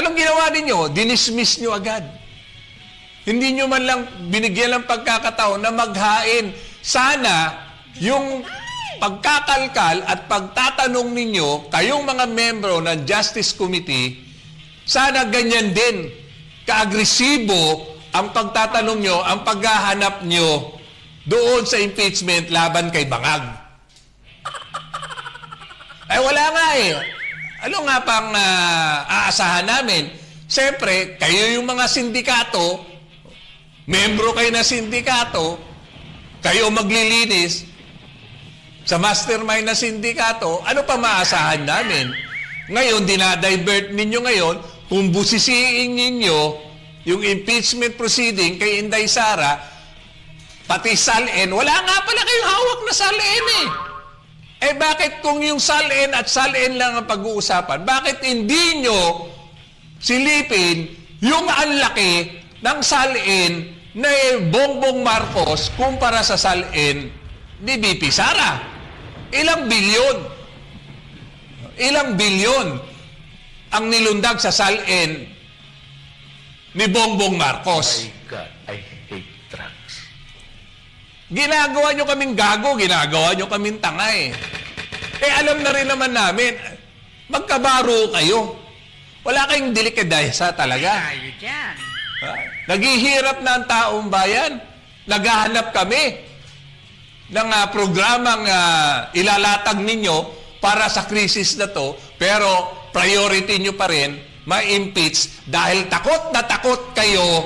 Anong ginawa ninyo? Dinismiss nyo agad. Hindi nyo man lang binigyan ng pagkakataon na maghain. Sana yung pagkakalkal at pagtatanong ninyo, kayong mga membro ng Justice Committee, sana ganyan din, kaagresibo ang pagtatanong nyo, ang paghahanap nyo doon sa impeachment laban kay Bangag. Ay wala nga eh. Ano nga pang aasahan namin? Siyempre, kayo yung mga sindikato, membro kayo na sindikato, kayo maglilinis sa mastermind na sindikato, ano pa maasahan namin? Ngayon, dinadivert ninyo ngayon, kung busisiin ninyo yung impeachment proceeding kay Inday Sara, pati SALN, wala nga pala kayong hawak na SALN eh. Eh bakit kung yung SALN at SALN lang ang pag-uusapan, bakit hindi nyo silipin yung anlaki ng SALN na Bongbong Marcos kumpara sa SALN ni BP Sara? Ilang bilyon? Ilang bilyon ang nilundag sa SALN ni Bongbong Marcos? My God, I hate drugs. Ginagawa nyo kaming gago, ginagawa nyo kaming tanga eh. Eh alam na rin naman namin, magkabaro kayo. Wala kayong delikadesa talaga. Tayo dyan. Ha? Naghihirap na ang taong bayan. Naghahanap kami ng programang ilalatag ninyo para sa krisis na to, pero priority nyo pa rin ma-impeach dahil takot na takot kayo